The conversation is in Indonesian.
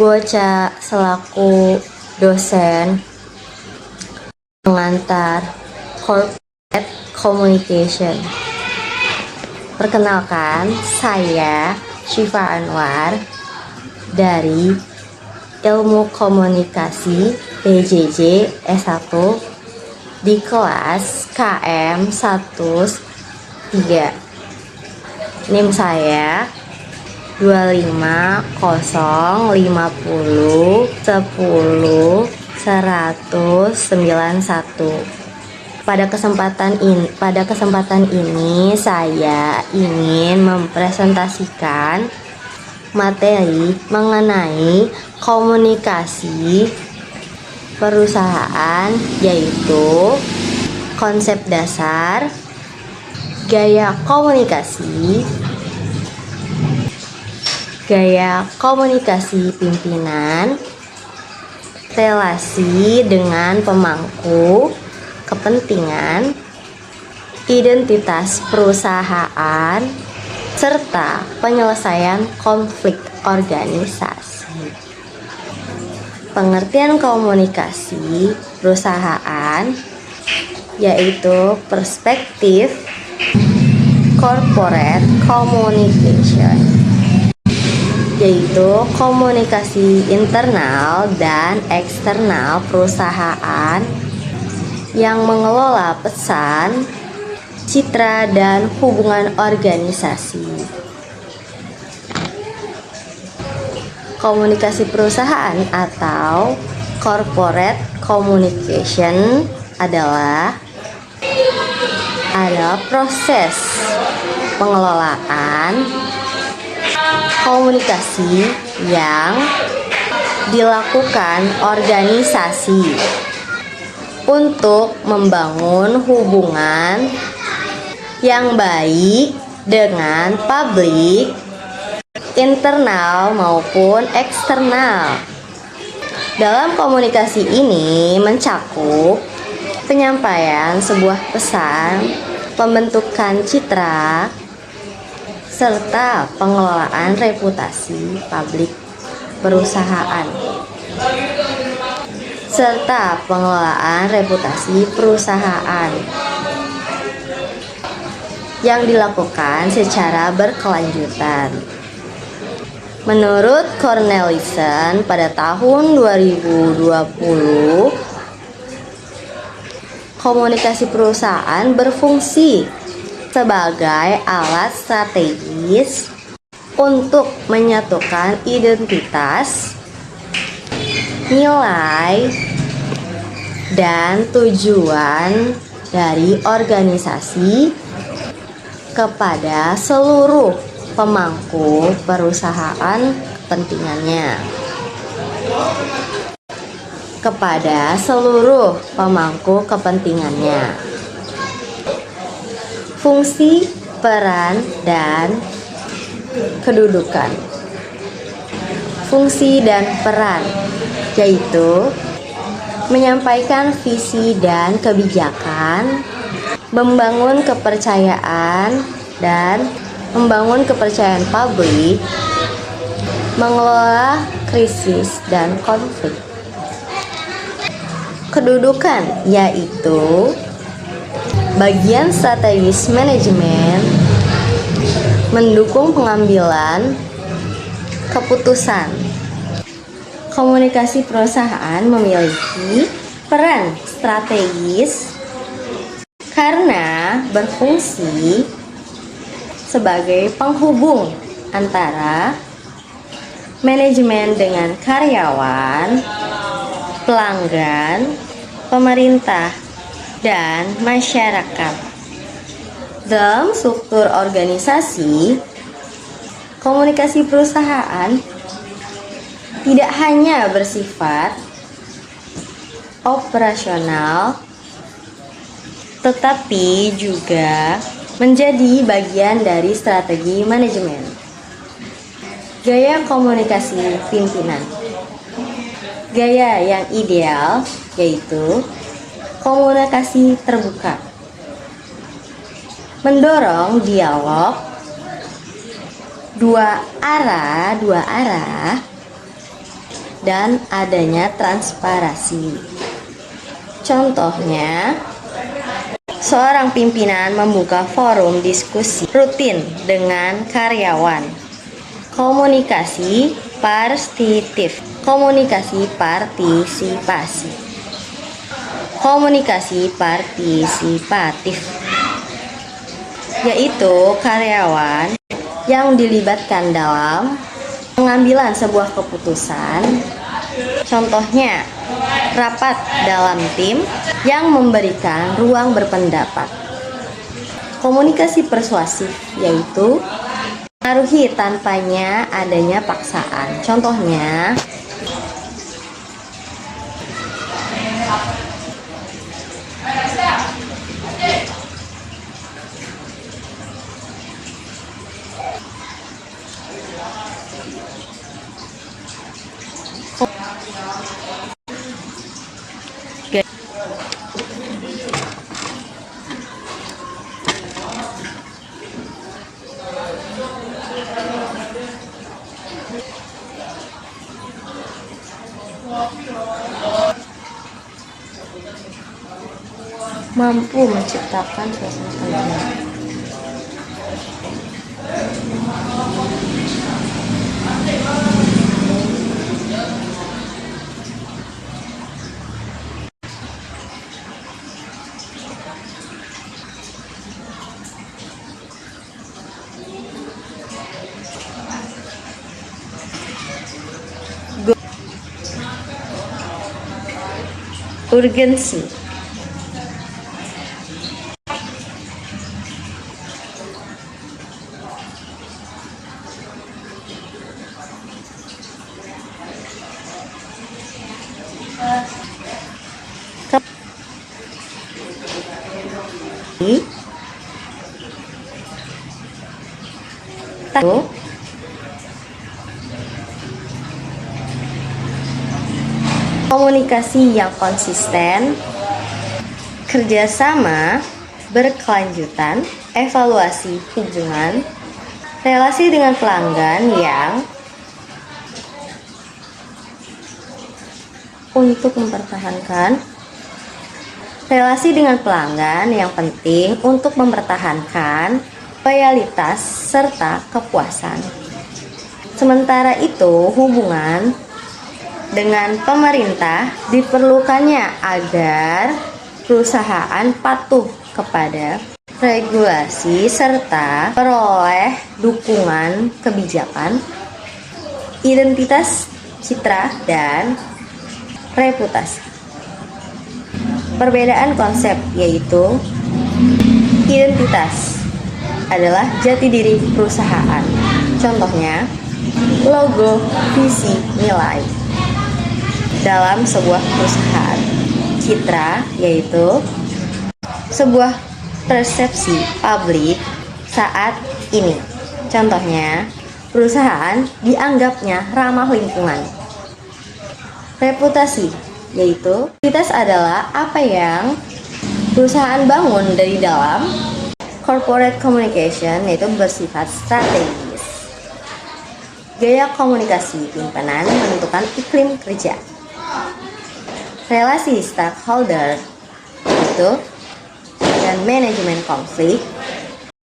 Boca selaku dosen pengantar corporate communication. Perkenalkan, saya Syifa Anwar dari Ilmu Komunikasi PJJ S1 di kelas KM 103. NIM saya 25050109191. Pada kesempatan ini saya ingin mempresentasikan materi mengenai komunikasi perusahaan, yaitu konsep dasar, gaya komunikasi pimpinan, relasi dengan pemangku kepentingan, identitas perusahaan, serta penyelesaian konflik organisasi. Pengertian komunikasi perusahaan yaitu perspektif corporate communication, yaitu komunikasi internal dan eksternal perusahaan yang mengelola pesan, citra, dan hubungan organisasi. Komunikasi perusahaan atau corporate communication adalah proses pengelolaan komunikasi yang dilakukan organisasi untuk membangun hubungan yang baik dengan publik, internal maupun eksternal. Dalam komunikasi ini mencakup penyampaian sebuah pesan, pembentukan citra, serta pengelolaan reputasi publik perusahaan. Yang dilakukan secara berkelanjutan. Menurut Cornelissen pada tahun 2020, komunikasi perusahaan berfungsi sebagai alat strategis untuk menyatukan identitas, nilai, dan tujuan dari organisasi kepada seluruh pemangku perusahaan kepentingannya. Fungsi, peran, dan kedudukan. Fungsi dan peran yaitu menyampaikan visi dan kebijakan, membangun kepercayaan publik, mengelola krisis dan konflik. Kedudukan yaitu bagian strategis manajemen, mendukung pengambilan keputusan. Komunikasi perusahaan memiliki peran strategis karena berfungsi sebagai penghubung antara manajemen dengan karyawan, pelanggan, pemerintah, dan masyarakat. Dalam struktur organisasi, komunikasi perusahaan tidak hanya bersifat operasional, tetapi juga menjadi bagian dari strategi manajemen. Gaya komunikasi pimpinan. Gaya yang ideal yaitu komunikasi terbuka, mendorong dialog dua arah, dan adanya transparansi. Contohnya, seorang pimpinan membuka forum diskusi rutin dengan karyawan. Komunikasi partitif, komunikasi partisipasi, komunikasi partisipatif, yaitu karyawan yang dilibatkan dalam pengambilan sebuah keputusan. Contohnya, rapat dalam tim yang memberikan ruang berpendapat. Komunikasi persuasif yaitu mempengaruhi tanpanya adanya paksaan. Contohnya, mampu menciptakan suasana kerja. Urgensi. Komunikasi yang konsisten, kerjasama berkelanjutan, evaluasi hubungan, relasi dengan pelanggan yang untuk mempertahankan relasi dengan pelanggan yang penting untuk mempertahankan loyalitas serta kepuasan. Sementara itu, hubungan dengan pemerintah diperlukannya agar perusahaan patuh kepada regulasi serta peroleh dukungan kebijakan, identitas, citra, dan reputasi. Perbedaan konsep yaitu identitas adalah jati diri perusahaan. Contohnya, logo, visi, nilai dalam sebuah perusahaan. Citra yaitu sebuah persepsi publik saat ini. Contohnya, perusahaan dianggapnya ramah lingkungan. Reputasi yaitu identitas adalah apa yang perusahaan bangun dari dalam. Corporate communication yaitu bersifat strategis. Gaya komunikasi pimpinan menentukan iklim kerja. Relasi stakeholder itu dan manajemen konflik